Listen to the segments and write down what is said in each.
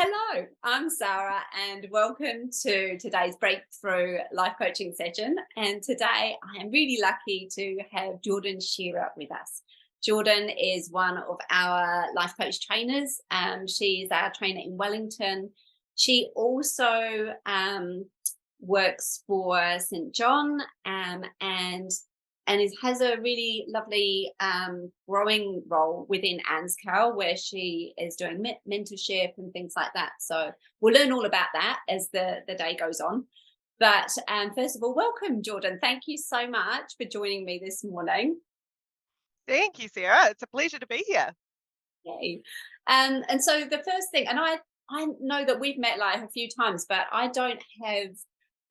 Hello, I'm Sarah, and welcome to today's breakthrough life coaching session. And today I am really lucky to have Jordan Shearer with us. Jordan is one of our life coach trainers. She is our trainer in Wellington. She also works for St. John and has a really lovely growing role within ANSCAL, where she is doing mentorship and things like that. So we'll learn all about that as the day goes on. But first of all, welcome, Jordan. Thank you so much for joining me this morning. Thank you, Sarah. It's a pleasure to be here. Yay. And so the first thing, and I know that we've met like a few times, but I don't have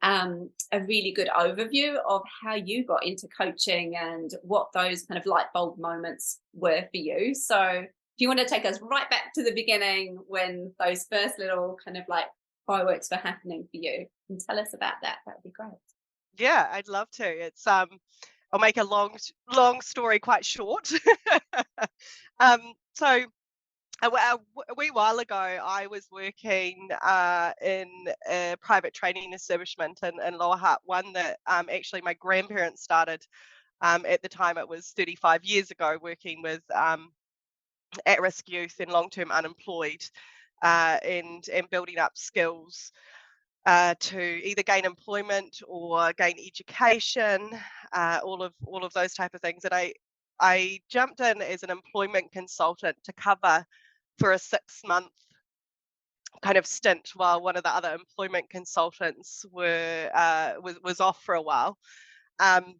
a really good overview of how you got into coaching and what those kind of light bulb moments were for you. So if you want to take us right back to the beginning when those first little kind of like fireworks were happening for you and tell us about that, that would be great. Yeah, I'd love to. I'll make a long story quite short. um, so a wee while ago, I was working in a private training establishment in Lower Hutt, one that actually my grandparents started. At the time, it was 35 years ago, working with at-risk youth and long-term unemployed, and building up skills to either gain employment or gain education, all of those type of things. And I jumped in as an employment consultant to cover for a 6-month kind of stint while one of the other employment consultants was off for a while. Um,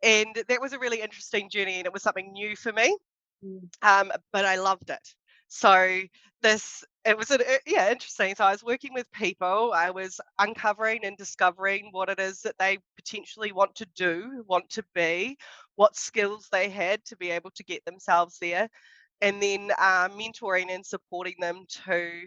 and that was a really interesting journey, and it was something new for me. Mm. But I loved it. So it was yeah, interesting. So I was working with people. I was uncovering and discovering what it is that they potentially want to do, want to be, what skills they had to be able to get themselves there, and then mentoring and supporting them to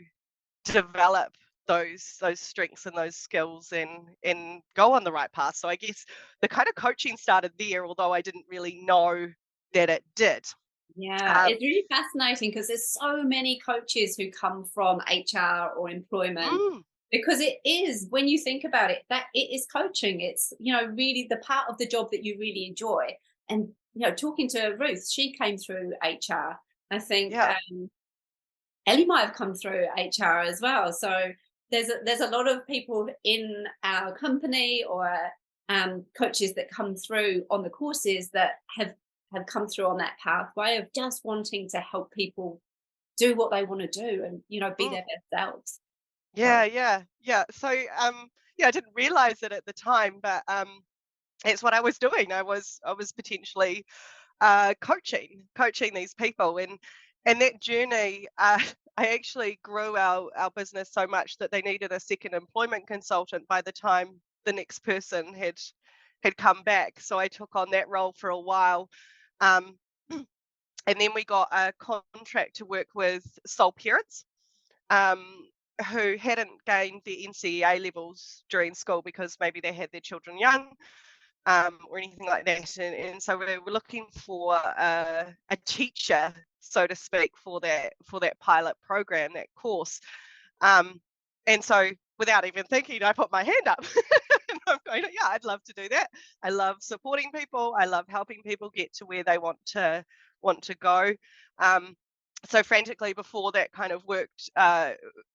develop those strengths and those skills and go on the right path. So I guess the kind of coaching started there, although I didn't really know that it did. Yeah, Um, it's really fascinating because there's so many coaches who come from HR or employment, mm, because it is, when you think about it, that it is coaching. It's, really the part of the job that you really enjoy. And, talking to Ruth, she came through HR. I think yeah. Ellie might have come through HR as well. So there's a lot of people in our company or coaches that come through on the courses that have come through on that pathway of just wanting to help people do what they want to do and be Mm, their best selves. So yeah, yeah, yeah. So, yeah, I didn't realize it at the time, but it's what I was doing. I was potentially coaching these people, and that journey. I actually grew our business so much that they needed a second employment consultant by the time the next person had come back. So I took on that role for a while. Um, and then we got a contract to work with sole parents, um, who hadn't gained their NCEA levels during school because maybe they had their children young, or anything like that. And so we were looking for a teacher, so to speak, for that pilot program, that course. Um, and so without even thinking, I put my hand up. And I'm going, yeah, I'd love to do that. I love supporting people. I love helping people get to where they want to go. Um, so frantically, before that kind of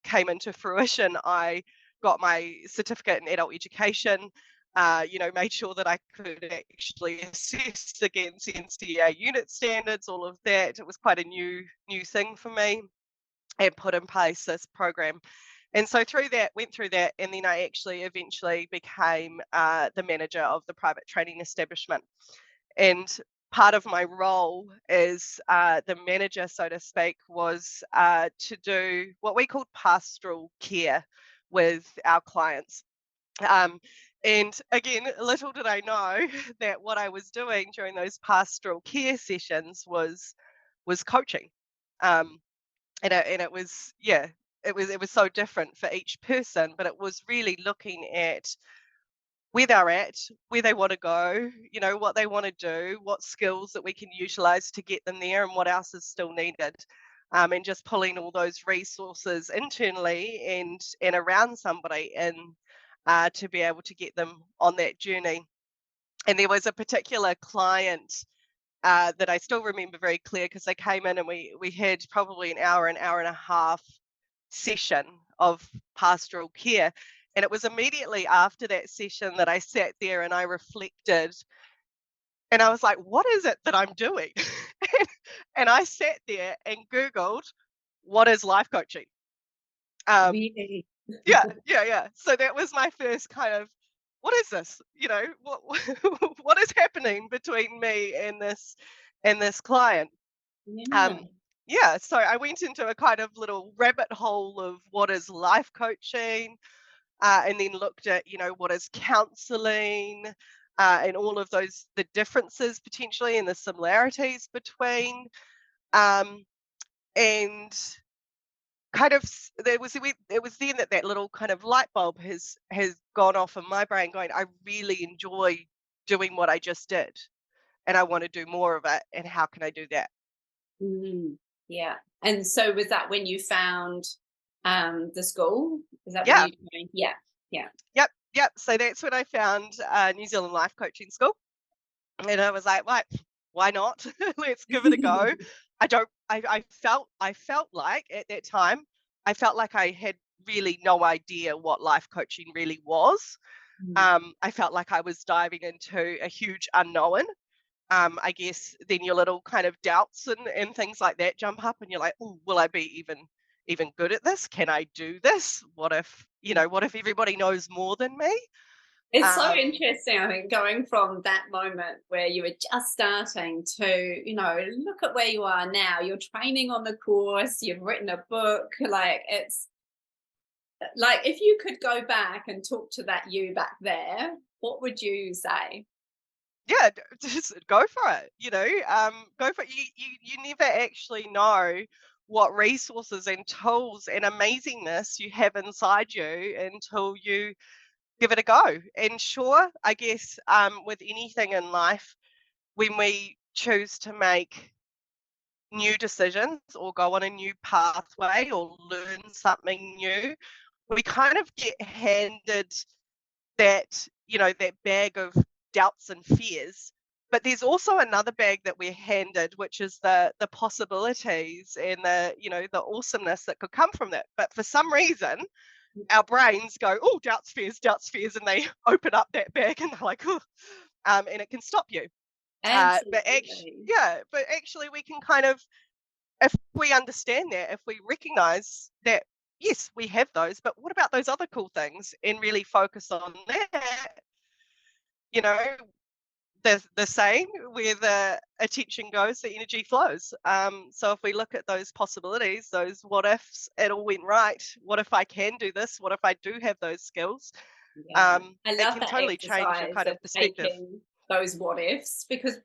came into fruition, I got my certificate in adult education. Made sure that I could actually assess against NCEA unit standards, all of that. It was quite a new thing for me, and put in place this program. And so went through that, and then I actually eventually became the manager of the private training establishment. And part of my role as the manager, so to speak, was to do what we called pastoral care with our clients. Um, and again, little did I know that what I was doing during those pastoral care sessions was coaching. Um, and it was, yeah, it was so different for each person, but it was really looking at where they're at, where they want to go, what they want to do, what skills that we can utilize to get them there, and what else is still needed. and just pulling all those resources internally and around somebody, and to be able to get them on that journey. And there was a particular client that I still remember very clear, because they came in and we had probably an hour and a half session of pastoral care. And it was immediately after that session that I sat there and I reflected, and I was like, what is it that I'm doing? And I sat there and Googled, what is life coaching? Um, Really? yeah. So that was my first kind of, what is this? What what is happening between me and this client? Yeah. Um, yeah, so I went into a kind of little rabbit hole of what is life coaching, and then looked at, what is counseling, and all of those, the differences potentially and the similarities between, um, and kind of it was then that little kind of light bulb has gone off in my brain, going, I really enjoy doing what I just did, and I want to do more of it, and how can I do that? Mm, yeah. And so was that when you found the school? Is that when Yeah. you yeah, yeah. Yep. So that's when I found New Zealand Life Coaching School, and I was like, right, why not? Let's give it a go. I felt like at that time, I felt like I had really no idea what life coaching really was. Mm. I felt like I was diving into a huge unknown. I guess then your little kind of doubts and things like that jump up, and you're like, oh, will I be even good at this? Can I do this? What if everybody knows more than me? It's so Um, interesting, I think, going from that moment where you were just starting to, look at where you are now. You're training on the course, you've written a book. Like, it's like, if you could go back and talk to that you back there, what would you say? yeah, just go for it. Go for it. You never actually know what resources and tools and amazingness you have inside you until you give it a go. And sure, I guess, with anything in life, when we choose to make new decisions or go on a new pathway or learn something new, we kind of get handed that bag of doubts and fears. But there's also another bag that we're handed, which is the possibilities and the awesomeness that could come from that. But for some reason, our brains go, oh, doubts, fears, and they open up that bag and they're like, oh, and it can stop you. Absolutely. But actually, we can kind of, if we understand that, if we recognize that, yes, we have those, but what about those other cool things, and really focus on that, you know, the saying, where the attention goes, the energy flows. So if we look at those possibilities, those what ifs, it all went right. What if I can do this? What if I do have those skills? Yeah. I It love can that totally change your exercise kind of of perspective. taking those what ifs, because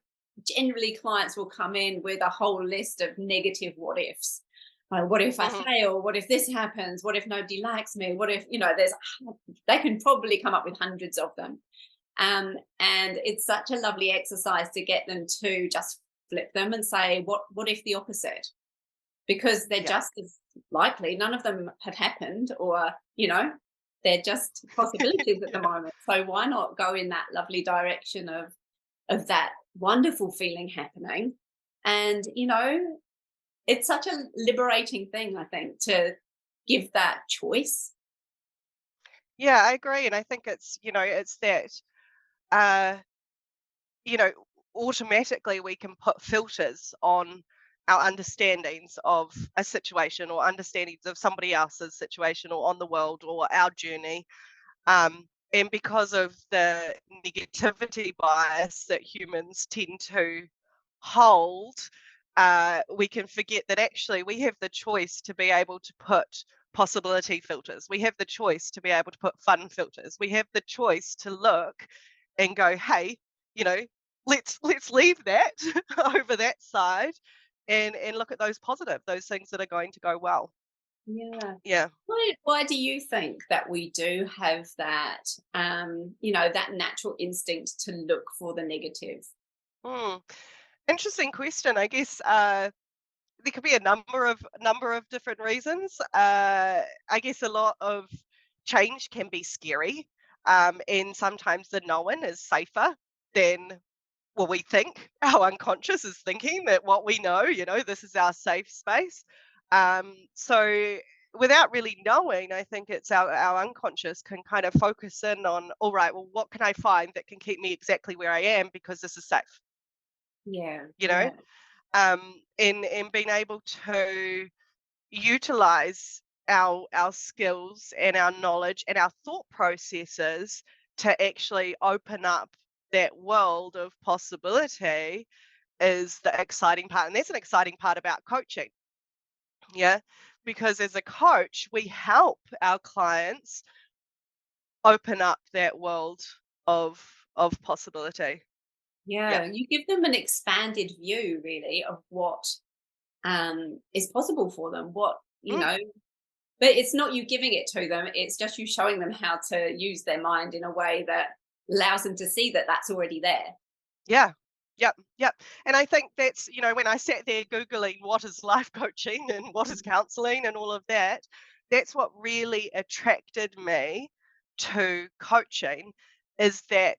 generally clients will come in with a whole list of negative what ifs. Like, what if I Hmm. fail? What if this happens? What if nobody likes me? What if, they can probably come up with hundreds of them. And it's such a lovely exercise to get them to just flip them and say, what if the opposite? Because they're Yeah. just as likely. None of them have happened, or, they're just possibilities at the Yeah. moment. So why not go in that lovely direction of that wonderful feeling happening? And, it's such a liberating thing, I think, to give that choice. Yeah, I agree. And I think it's that, uh, you know, automatically we can put filters on our understandings of a situation, or understandings of somebody else's situation, or on the world, or our journey. And because of the negativity bias that humans tend to hold, we can forget that actually we have the choice to be able to put possibility filters. We have the choice to be able to put fun filters. We have the choice to look and go, hey, you know, let's leave that over that side, and look at those positive, those things that are going to go well. Yeah. Yeah. Why do you think that we do have that, that natural instinct to look for the negative? Hmm. Interesting question. I guess, there could be a number of different reasons. I guess a lot of change can be scary, and sometimes the known is safer than, well, we think our unconscious is thinking that what we know, this is our safe space. So without really knowing, I think it's our unconscious can kind of focus in on, all right, well, what can I find that can keep me exactly where I am because this is safe, Yeah, you know? yeah, And being able to utilize our skills and our knowledge and our thought processes to actually open up that world of possibility is the exciting part. And that's an exciting part about coaching. Yeah. Because as a coach, we help our clients open up that world of possibility. Yeah. yeah. You give them an expanded view, really, of what is possible for them. What Mm, but it's not you giving it to them. It's just you showing them how to use their mind in a way that allows them to see that that's already there. yeah. Yep. Yep. And I think that's, when I sat there Googling what is life coaching and what is counseling and all of that, that's what really attracted me to coaching is that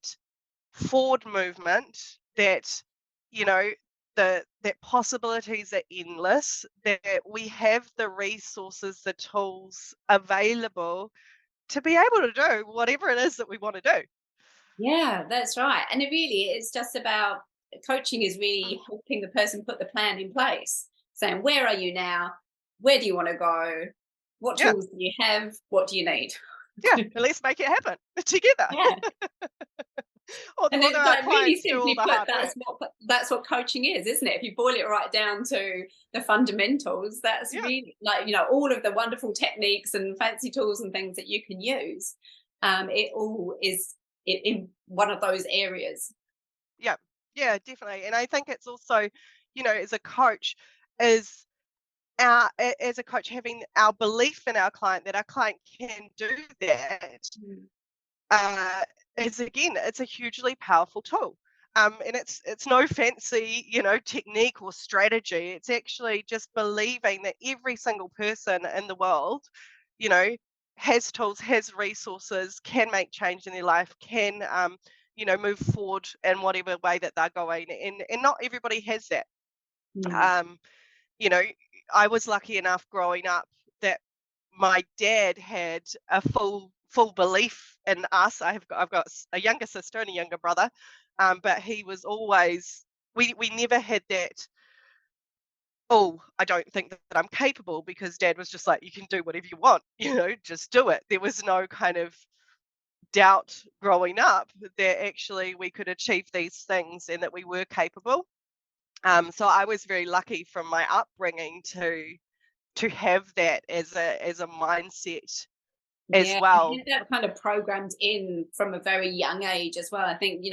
forward movement, that you know that possibilities are endless, that we have the resources, the tools available to be able to do whatever it is that we want to do. Yeah, that's right. And it really is just about coaching is Mm, really helping the person put the plan in place, saying, where are you now? Where do you want to go? What yeah, tools do you have? What do you need? yeah, and let's make it happen together. Yeah. And Although it's our like really clients do all simply the put, hard work. that's what coaching is, isn't it? If you boil it right down to the fundamentals, that's Yeah, really like, all of the wonderful techniques and fancy tools and things that you can use. It all is in one of those areas. yeah, yeah, definitely. And I think it's also, as a coach, is as a coach having our belief in our client that our client can do that, Mm. uh, is, again, it's a hugely powerful tool. And it's no fancy, technique or strategy. It's actually just believing that every single person in the world, you know, has tools, has resources, can make change in their life, can move forward in whatever way that they're going. And not everybody has that. Mm. Um, you know, I was lucky enough growing up that my dad had a full belief in us. I've got a younger sister and a younger brother, but he was always, we never had that. Oh, I don't think that I'm capable, because Dad was just like, you can do whatever you want, just do it. There was no kind of doubt growing up that actually we could achieve these things and that we were capable. So I was very lucky from my upbringing to have that as a mindset as Yeah, I well. think that kind of programmed in from a very young age as well. I think,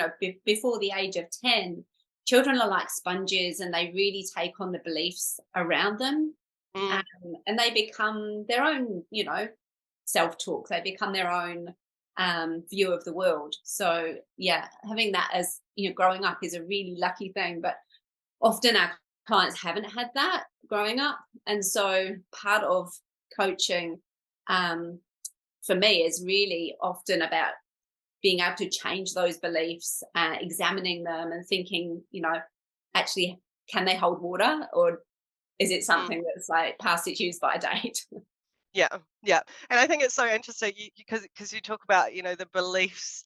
before the age of 10, children are like sponges and they really take on the beliefs around them. Mm, And they become their own, self talk. They become their own view of the world. So, yeah, having that as, growing up is a really lucky thing. But often our clients haven't had that growing up. And so part of coaching, um, for me is really often about being able to change those beliefs, examining them and thinking, actually, can they hold water, or is it mm, something that's like past its use by date? yeah, yeah. And I think it's so interesting because you talk about, the beliefs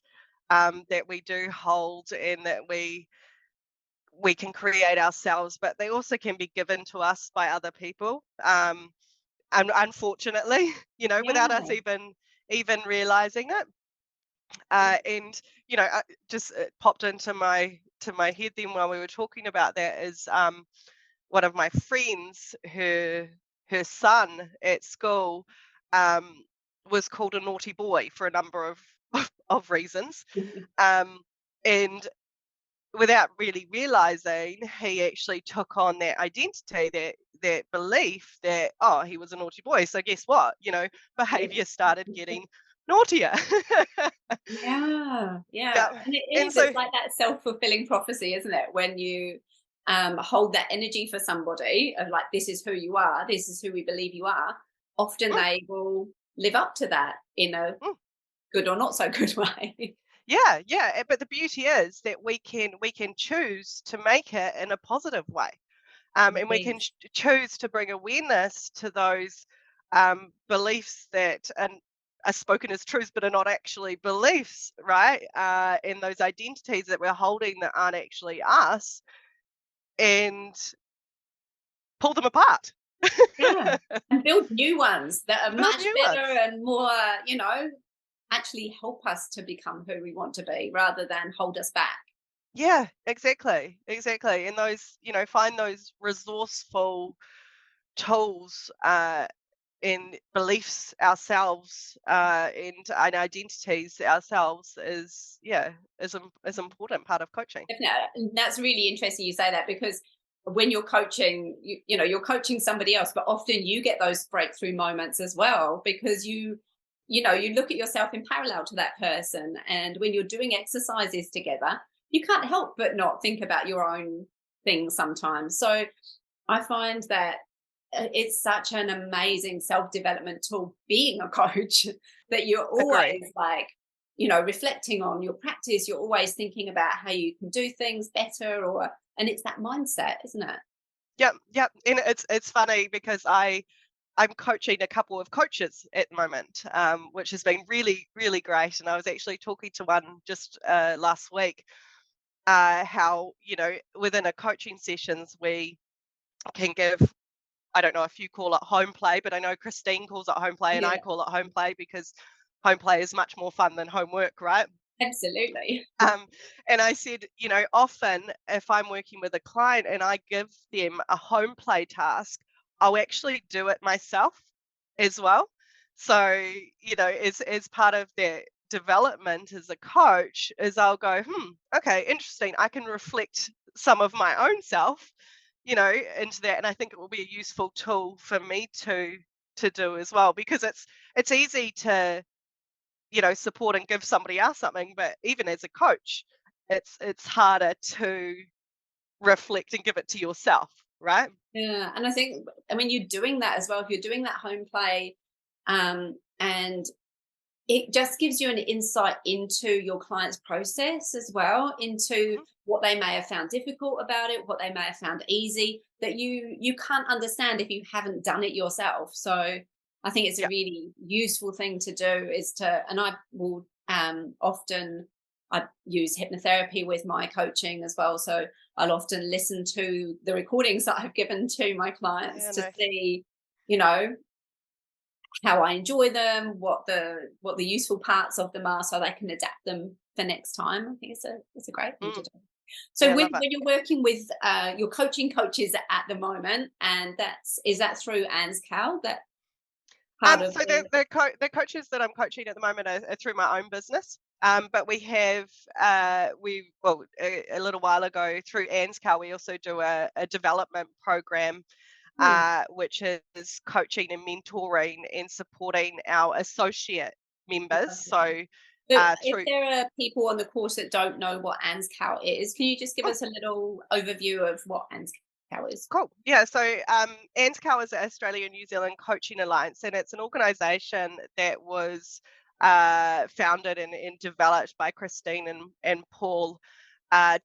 that we do hold and that we can create ourselves, but they also can be given to us by other people. And unfortunately, without us Yeah. even realizing it. And just it popped into my head then while we were talking about that is, one of my friends, her son at school, um, was called a naughty boy for a number of of reasons, um, and without really realizing, he actually took on that identity, that belief that, oh, he was a naughty boy. So guess what? Behavior started getting naughtier. Yeah, yeah, Yeah, and it and is. so It's like that self-fulfilling prophecy, isn't it? When you hold that energy for somebody of like, this is who you are, this is who we believe you are, often Mm, they will live up to that in a mm. good or not so good way. Yeah, yeah. But the beauty is that we can choose to make it in a positive way. And we can Yes. choose to bring awareness to those beliefs that are spoken as truths but are not actually beliefs, right? And those identities that we're holding that aren't actually us, and pull them apart. Yeah. And build new ones that are Build much new better ones. and more, you know, actually help us to become who we want to be rather than hold us back. Yeah, exactly, exactly. And those, find those resourceful tools in beliefs ourselves, and identities ourselves is important part of coaching. Definitely. And that's really interesting you say that because when you're coaching, you know, you're coaching somebody else, but often you get those breakthrough moments as well because you know, you look at yourself in parallel to that person. And when you're doing exercises together, you can't help but not think about your own things sometimes. So I find that it's such an amazing self-development tool being a coach that you're Agree. always like, you know, reflecting on your practice. You're always thinking about how you can do things better, or and it's that mindset, isn't it? Yep, yep. And it's funny because I'm coaching a couple of coaches at the moment, which has been really, really great. And I was actually talking to one just last week, how, within a coaching sessions, we can give, I don't know if you call it home play, but I know Christine calls it home play and I Yeah, call it home play because home play is much more fun than homework, right? absolutely. Um, and I said, often if I'm working with a client and I give them a home play task, I'll actually do it myself as well. So, as part of their development as a coach, is I'll go, okay, interesting. I can reflect some of my own self, into that. And I think it will be a useful tool for me to do as well, because it's easy to support and give somebody else something, but even as a coach, it's harder to reflect and give it to yourself, right? Yeah, and I think when you're doing that as well, if you're doing that home play, and it just gives you an insight into your client's process as well, into Mhm. what they may have found difficult about it, what they may have found easy, that you can't understand if you haven't done it yourself. So I think it's a Yeah. really useful thing to do is to, and I will often I use hypnotherapy with my coaching as well. So I'll often listen to the recordings that I've given to my clients Yeah, to nice. see, you know, how I enjoy them, what the useful parts of them are, so they can adapt them for next time. I think it's a great thing to Mm, do. So yeah, I love it. when you're working with your coaching coaches at the moment, and is that through Anne's Cal, that part of So the coaches that I'm coaching at the moment are through my own business. But we have a little while ago through ANSCAR, we also do a development program, yeah, which is coaching and mentoring and supporting our associate members. lovely. So So if through there are people on the course that don't know what Anne's Cal is, can you just give oh, us a little overview of what Anne's Cal is? cool. Yeah, so ANSCAR is the Australia New Zealand Coaching Alliance, and it's an organisation that was founded and developed by Christine and Paul,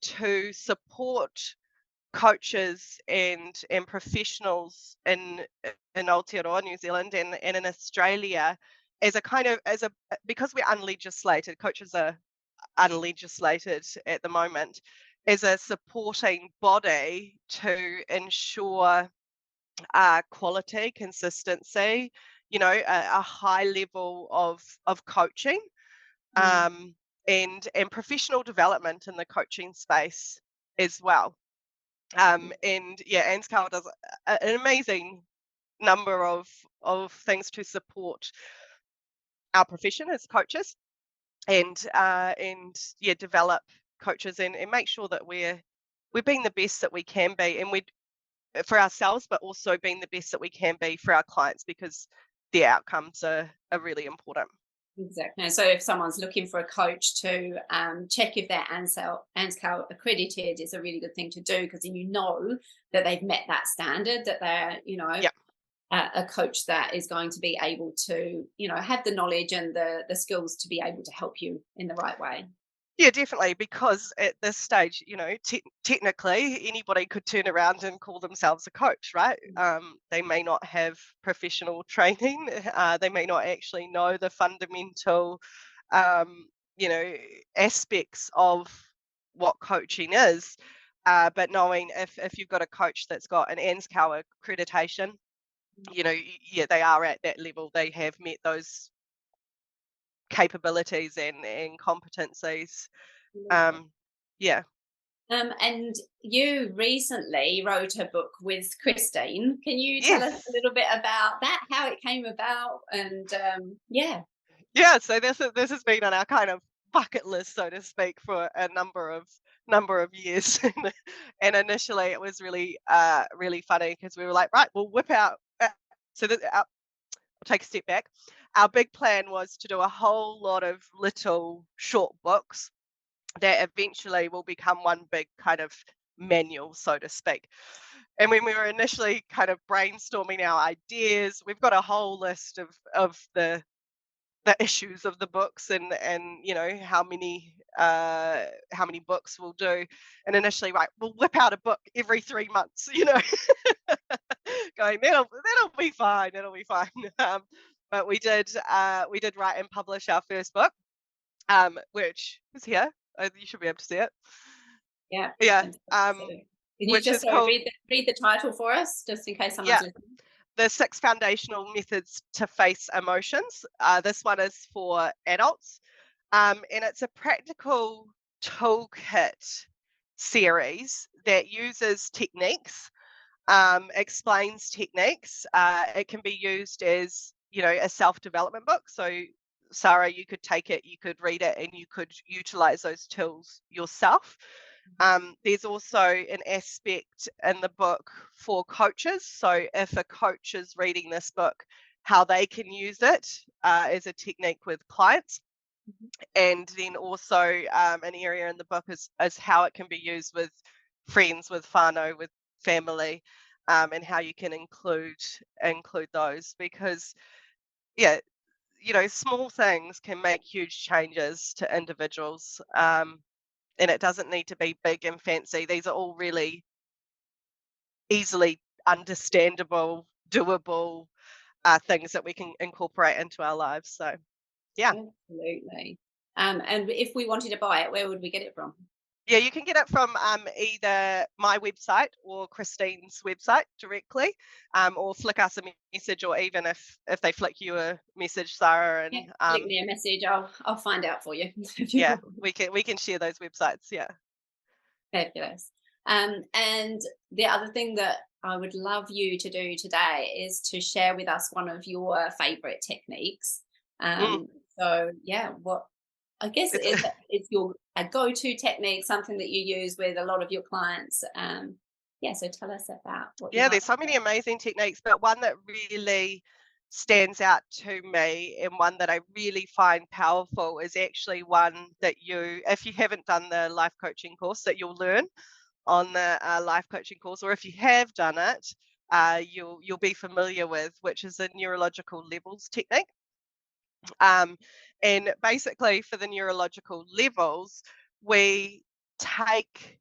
to support coaches and professionals in Aotearoa, New Zealand, and in Australia, as a kind of as a because we're unlegislated, coaches are unlegislated at the moment, as a supporting body to ensure quality, consistency, a high level of coaching, Mm, um, and professional development in the coaching space as well. And yeah, ANSCAR does an amazing number of things to support our profession as coaches, and yeah, develop coaches and make sure that we're being the best that we can be, and we for ourselves, but also being the best that we can be for our clients, because the outcomes are really important. Exactly. So if someone's looking for a coach to check if they're ANSCAL accredited, is a really good thing to do, because then you know that they've met that standard, that they're, Yeah. a coach that is going to be able to, have the knowledge and the skills to be able to help you in the right way. Yeah, definitely. Because at this stage, technically anybody could turn around and call themselves a coach, right? They may not have professional training. They may not actually know the fundamental, um, you know, aspects of what coaching is. But knowing if you've got a coach that's got an ANSCAL accreditation, yeah, they are at that level. They have met those capabilities and competencies. Absolutely. Um, yeah. And you recently wrote a book with Christine. Can you tell us a Yes. little bit about that, how it came about? And yeah. Yeah. So this has been on our kind of bucket list, so to speak, for a number of years. And initially, it was really funny because we were like, right, we'll whip out. So that I'll take a step back. Our big plan was to do a whole lot of little short books that eventually will become one big kind of manual, so to speak. And when we were initially kind of brainstorming our ideas, we've got a whole list of the issues of the books, and how many books we'll do. And initially, right, we'll whip out a book every 3 months, going, that'll be fine, that'll be fine. But we did write and publish our first book, which is here. You should be able to see it. Yeah, Yeah. fantastic. Can you Which just is called, read the title for us, just in case someone's yeah, listening? the 6 foundational methods to face emotions. This one is for adults, and it's a practical toolkit series that uses techniques, explains techniques. It can be used as, a self-development book. So, Sarah, you could take it, you could read it, and you could utilize those tools yourself. There's also an aspect in the book for coaches. So, if a coach is reading this book, how they can use it as a technique with clients. Mhm. And then also, an area in the book is how it can be used with friends, with whānau, with family, and how you can include those. Because, yeah, small things can make huge changes to individuals. And it doesn't need to be big and fancy. These are all really easily understandable, doable things that we can incorporate into our lives. So, yeah. Absolutely. And if we wanted to buy it, where would we get it from? Yeah, you can get it from either my website or Christine's website directly, or flick us a message, or even if they flick you a message, Sarah, Yeah, and flick me a message. I'll find out for you. yeah, we can share those websites. Yeah. Fabulous. And the other thing that I would love you to do today is to share with us one of your favorite techniques. Mm. So yeah, what I guess It's it's your a go-to technique, something that you use with a lot of your clients. Yeah, so tell us about what you Yeah, like. there's so many amazing techniques, but one that really stands out to me and one that I really find powerful is actually one that if you haven't done the life coaching course, that you'll learn on the life coaching course, or if you have done it, you'll be familiar with, which is the neurological levels technique. Um, and basically, for the neurological levels, we take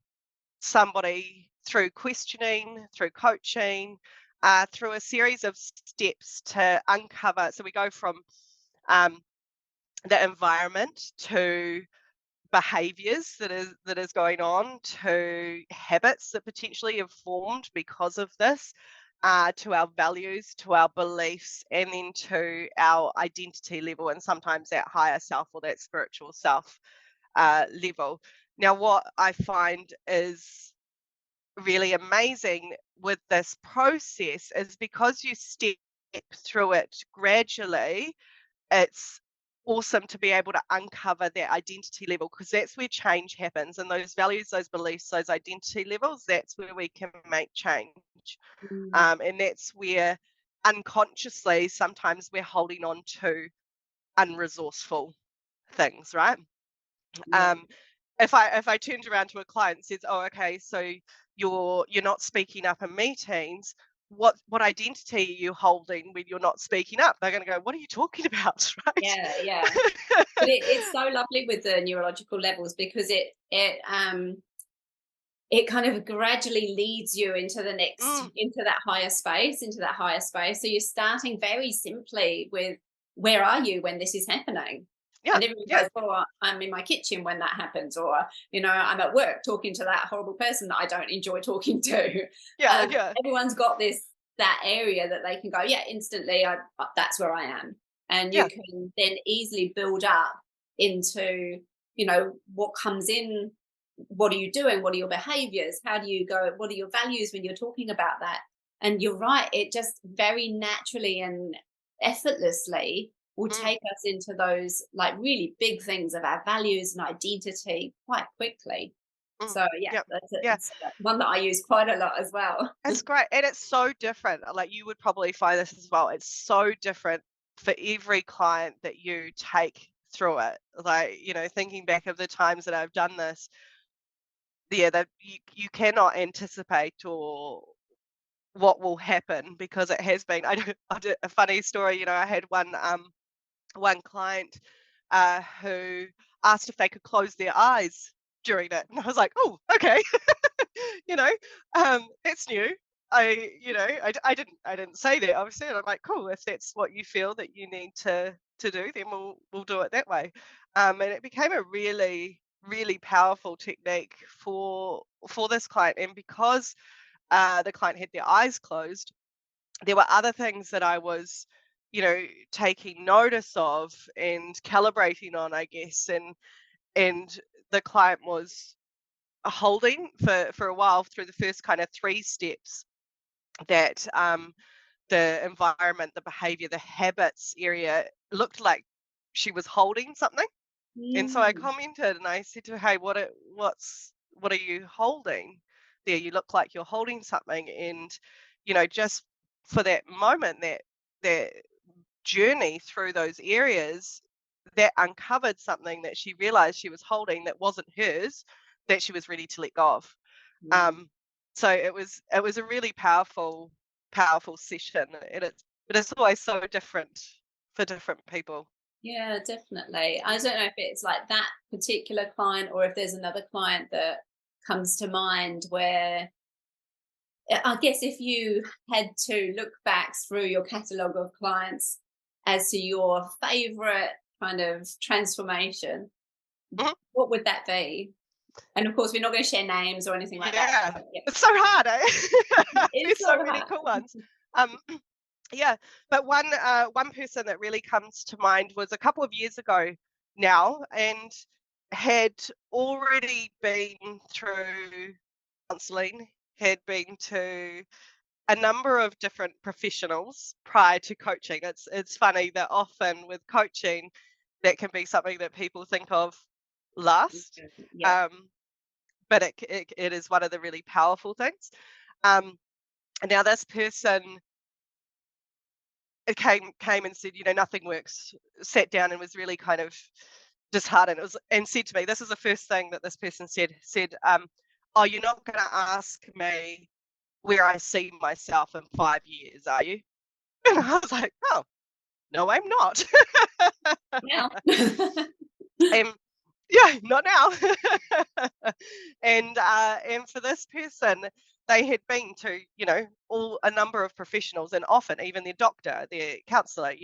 somebody through questioning, through coaching, through a series of steps to uncover. So we go from um, the environment to behaviors that is going on, to habits that potentially have formed because of this, to our values, to our beliefs, and then to our identity level, and sometimes that higher self or that spiritual self level. Now, what I find is really amazing with this process is because you step through it gradually, it's awesome to be able to uncover that identity level, because that's where change happens. And those values, those beliefs, those identity levels, that's where we can make change. Mm, And that's where unconsciously sometimes we're holding on to unresourceful things, right? Yeah. Um, if I turned around to a client and says, "Oh, okay, so you're not speaking up in meetings. What identity are you holding when you're not speaking up?" They're going to go, "What are you talking about?" Yeah. Yeah. Right? But it's so lovely with the neurological levels because it kind of gradually leads you into the next Mm, into that higher space. So you're starting very simply with, where are you when this is happening? yeah, And everyone yeah, goes, "Oh, I'm in my kitchen when that happens," or, "I'm at work talking to that horrible person that I don't enjoy talking to." yeah, yeah, Everyone's got that area that they can go, "Yeah, instantly, that's where I am," and you yeah. can then easily build up into, what comes in. What are you doing? What are your behaviors? How do you go? What are your values when you're talking about that? And you're right, it just very naturally and effortlessly will Mm, take us into those like really big things of our values and identity quite quickly. mm, So yeah, yeah, that's yeah. it's one that I use quite a lot as well. It's great, and it's so different. Like you would probably find this as well. It's so different for every client that you take through it. Like thinking back of the times that I've done this, yeah, that you cannot anticipate or what will happen because it has been. I did a funny story. I had one client who asked if they could close their eyes during it, and I was like, oh, okay. you know, it's new. I didn't say that obviously, and I'm like, cool. If that's what you feel that you need to do, then we'll do it that way. And it became a really really powerful technique for this client, and because the client had their eyes closed, there were other things that I was, taking notice of and calibrating on, I guess, and the client was holding for a while through the first kind of three steps that the environment, the behavior, the habits area looked like she was holding something. And so I Mm. commented and I said to her, "Hey, what are you holding there? You look like you're holding something." And just for that moment, that journey through those areas, that uncovered something that she realized she was holding that wasn't hers, that she was ready to let go of. Wow. Um, so it was a really powerful session, and it's always so different for different people. Yeah, definitely. I don't know if it's like that particular client or if there's another client that comes to mind where, I guess if you had to look back through your catalogue of clients as to your favorite kind of transformation, Mhm. what would that be? And of course, we're not going to share names or anything like that. Yeah, But yeah, it's so hard, eh? it's There's so so many hard. cool ones. Um, yeah, but one person that really comes to mind was a couple of years ago now, and had already been through counselling, had been to a number of different professionals prior to coaching. It's funny that often with coaching, that can be something that people think of last. Yeah. Um, but it is one of the really powerful things. Um, and now this person came and said, nothing works. Sat down and was really kind of disheartened. It was and said to me, this is the first thing that this person said, "Oh, you're not going to ask me where I see myself in 5 years, are you?" And I was like, "Oh, no, I'm not." Now. um, yeah, not now. And for this person, they had been to all a number of professionals, and often even their doctor, their counselor,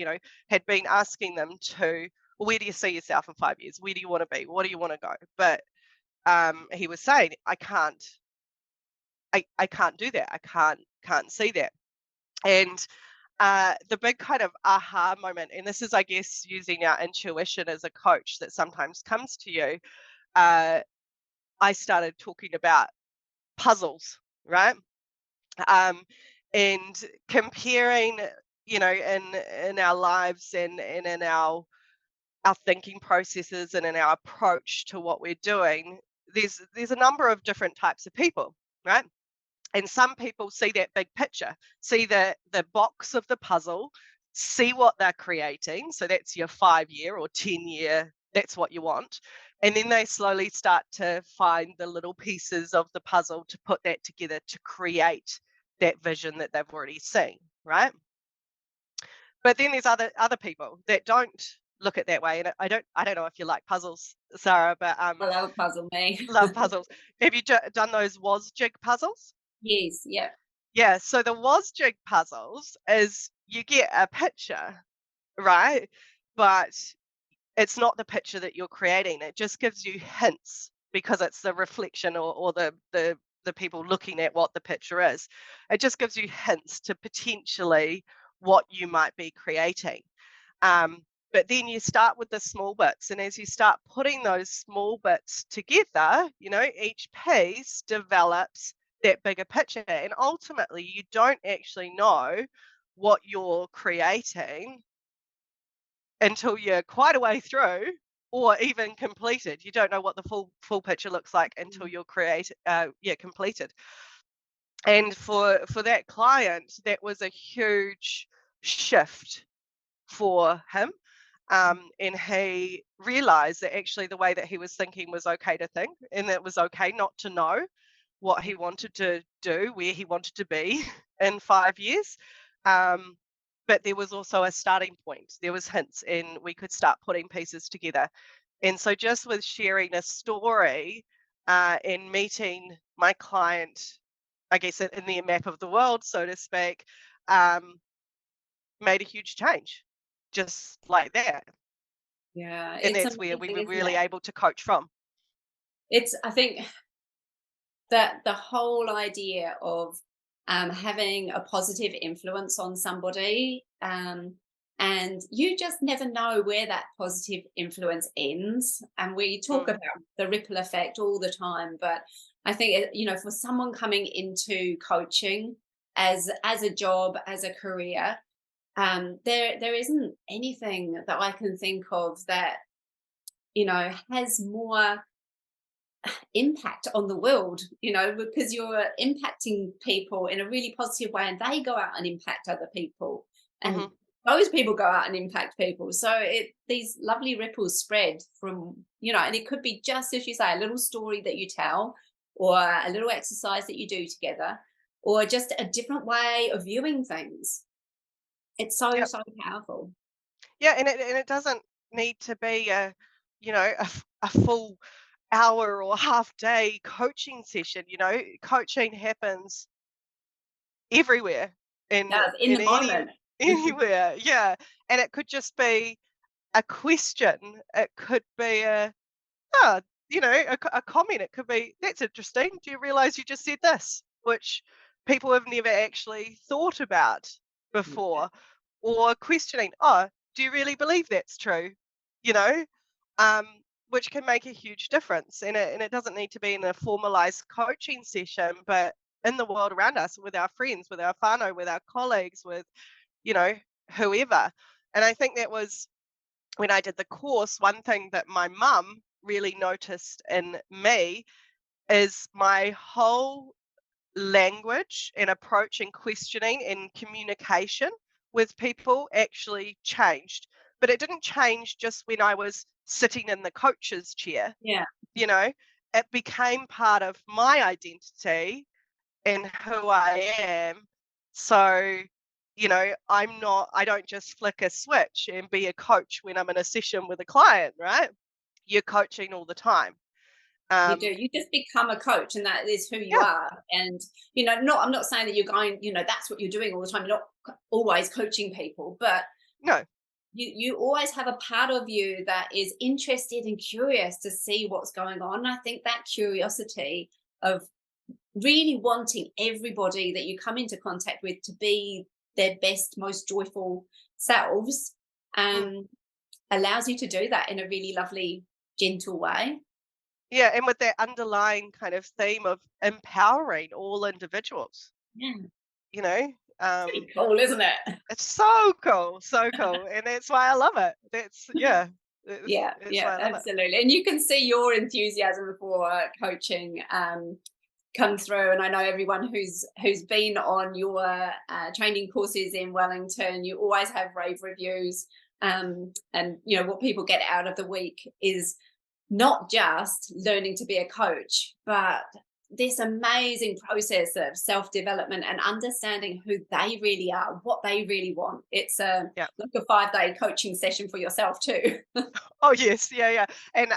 had been asking them to, well, where do you see yourself in 5 years? Where do you want to be? What do you want to go? But he was saying, I can't do that. I can't see that. And the big kind of aha moment, and this is, I guess, using our intuition as a coach that sometimes comes to you. Uh, I started talking about puzzles, right? Um, and comparing, in our lives and in our thinking processes and in our approach to what we're doing. There's a number of different types of people, right? And some people see that big picture, see the box of the puzzle, see what they're creating. So that's your 5-year or 10-year, that's what you want. And then they slowly start to find the little pieces of the puzzle to put that together to create that vision that they've already seen, right? But then there's other people that don't look at that way. And I don't know if you like puzzles, Sarah, but I love a puzzle, me. love puzzles. Have you done those was jig puzzles? Yes, yeah. Yeah, so the was jig puzzles is you get a picture, right? But it's not the picture that you're creating. It just gives you hints because it's the reflection or the people looking at what the picture is. It just gives you hints to potentially what you might be creating. Um, but then you start with the small bits, and as you start putting those small bits together, each piece develops that bigger picture. And ultimately, you don't actually know what you're creating until you're quite a way through or even completed. You don't know what the full picture looks like until you're completed. And for that client, that was a huge shift for him. And he realized that actually the way that he was thinking was okay to think, and that it was okay not to know what he wanted to do, where he wanted to be in 5 years. But there was also a starting point. There was hints, and we could start putting pieces together. And so just with sharing a story and meeting my client, I guess in the map of the world, so to speak, made a huge change just like that. Yeah, And it's that's where we amazing, were isn't really it? able to coach from. I think that the whole idea of having a positive influence on somebody, and you just never know where that positive influence ends. And we talk Mm, about the ripple effect all the time, but I think for someone coming into coaching as a job, as a career, there isn't anything that I can think of that has more impact on the world, because you're impacting people in a really positive way and they go out and impact other people. And mhm. those people go out and impact people. So these lovely ripples spread from, and it could be just as you say, a little story that you tell or a little exercise that you do together or just a different way of viewing things. It's so, Yep. so powerful. Yeah, and it doesn't need to be a full hour or half day coaching session. Coaching happens everywhere in Does in in the any moment. anywhere. Yeah. And it could just be a question. It could be oh, a comment. It could be, that's interesting. Do you realize you just said this? Which people have never actually thought about before. Or questioning, oh, do you really believe that's true? You know, um, which can make a huge difference. And it doesn't need to be in a formalized coaching session, but in the world around us, with our friends, with our whānau, with our colleagues, with, you know, whoever. And I think that was when I did the course, one thing that my mum really noticed in me is my whole language and approach and questioning and communication with people actually changed. But it didn't change just when I was sitting in the coach's chair, Yeah. you know, it became part of my identity and who I am. So, I don't just flick a switch and be a coach when I'm in a session with a client, right? You're coaching all the time. You do. Um, You just become a coach, and that is who you yeah, are. And I'm not saying that you're going. That's what you're doing all the time. You're not always coaching people, but no, you always have a part of you that is interested and curious to see what's going on. I think that curiosity of really wanting everybody that you come into contact with to be their best, most joyful selves, mm, um, allows you to do that in a really lovely, gentle way. yeah, and with that underlying kind of theme of empowering all individuals, Yeah, you know, pretty um, cool, isn't it? it's so cool, and that's why I love it. Yeah, That's yeah, why I love it. absolutely. And you can see your enthusiasm for coaching come through, and I know everyone who's been on your training courses in Wellington, you always have rave reviews, and you know what people get out of the week is not just learning to be a coach, but this amazing process of self-development and understanding who they really are, what they really want. It's Yeah. like a 5-day coaching session for yourself too. Oh yes, yeah. And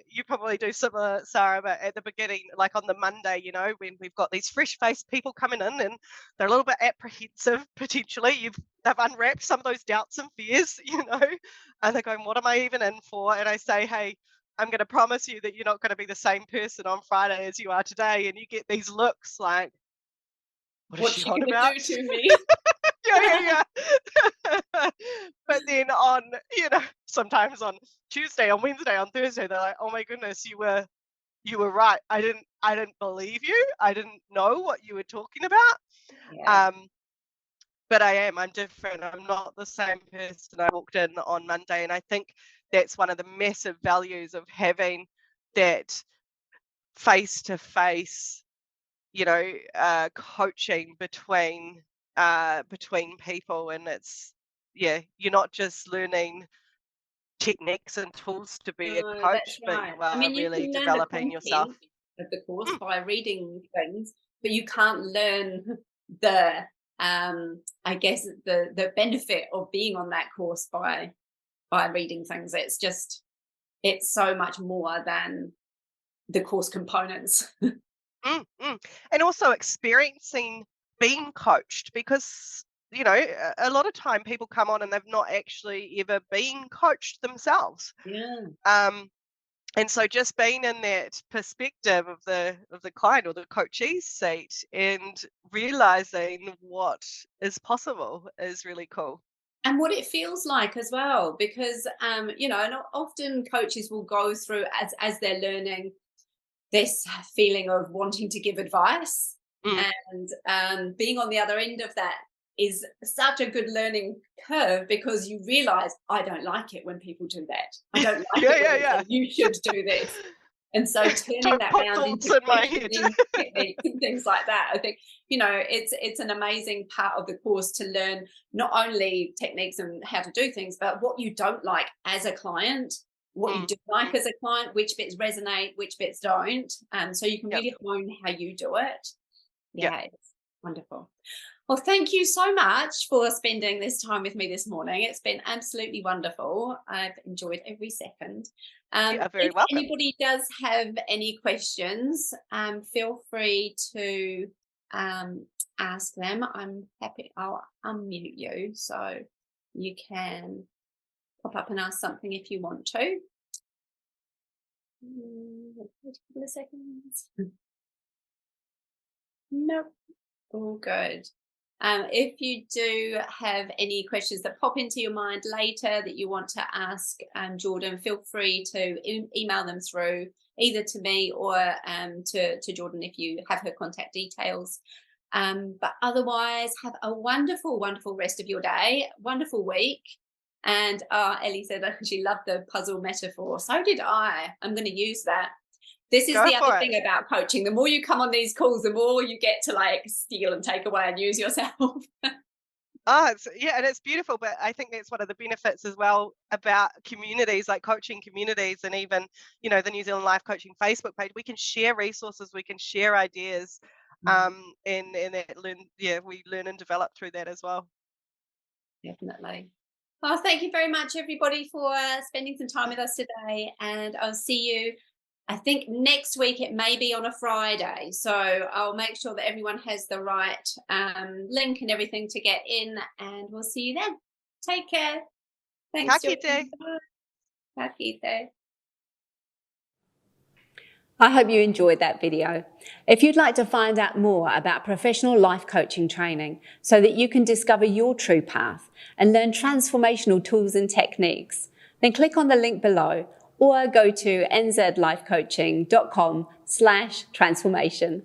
you probably do similar, Sarah, but at the beginning, like on the Monday, you know, when we've got these fresh-faced people coming in and they're a little bit apprehensive potentially. They've unwrapped some of those doubts and fears, you know, and they're going, "What am I even in for?" And I say, "Hey, I'm going to promise you that you're not going to be the same person on Friday as you are today." And you get these looks like, "What is What's she she on going to about?" do to me? Yeah. But then on, you know, sometimes on Tuesday, on Wednesday, on Thursday, they're like, "Oh my goodness, you were right. I didn't believe you. I didn't know what you were talking about." Yeah. But I'm different. I'm not the same person I walked in on Monday. And I think that's one of the massive values of having that face to face, you know, coaching between people. And it's, yeah, you're not just learning techniques and tools to be a No, that's coach, but right. you I are mean, you really can learn the developing yourself. content of the course Mm, by reading things, but you can't learn the I guess the benefit of being on that course by reading things. It's so much more than the course components. mm. And also experiencing being coached, because you know a lot of time people come on and they've not actually ever been coached themselves. Yeah. um and so just being in that perspective of the client or the coachee's seat and realizing what is possible is really cool. And what it feels like as well, because you know, and often coaches will go through as they're learning this feeling of wanting to give advice, Mm. and being on the other end of that is such a good learning curve, because you realize, I don't like it when people do that. I don't like Yeah, it when yeah, they yeah. say you should do this. And so turning Don't that put round thoughts into in my head. questioning techniques and things like that, I think, you know, it's an amazing part of the course to learn not only techniques and how to do things, but what you don't like as a client, what you Mm, do like mm. as a client, which bits resonate, which bits don't. So you can Yep, really hone how you do it. yep. Yeah, it's wonderful. Well, thank you so much for spending this time with me this morning. It's been absolutely wonderful. I've enjoyed every second. You are very If welcome. anybody does have any questions, feel free to ask them. I'm happy. I'll unmute you so you can pop up and ask something if you want to. Wait a couple of seconds. Nope. All good. If you do have any questions that pop into your mind later that you want to ask Jordan, feel free to email them through either to me or to Jordan if you have her contact details. But otherwise, have a wonderful, wonderful rest of your day, wonderful week. And Ellie said that she loved the puzzle metaphor. So did I. I'm going to use that. This is Go the other for it. thing about coaching. The more you come on these calls, the more you get to like steal and take away and use yourself. Oh, yeah, and it's beautiful. But I think that's one of the benefits as well about communities, like coaching communities, and even, you know, the New Zealand Life Coaching Facebook page. We can share resources, we can share ideas, and we learn and develop through that as well. Definitely. Well, thank you very much, everybody, for spending some time with us today. And I'll see you, I think, next week. It may be on a Friday. So I'll make sure that everyone has the right link and everything to get in. And we'll see you then. Take care. Thanks, Ka kite. Jordan. Bye. Ka kite. I hope you enjoyed that video. If you'd like to find out more about professional life coaching training so that you can discover your true path and learn transformational tools and techniques, then click on the link below or go to nzlifecoaching.com/transformation.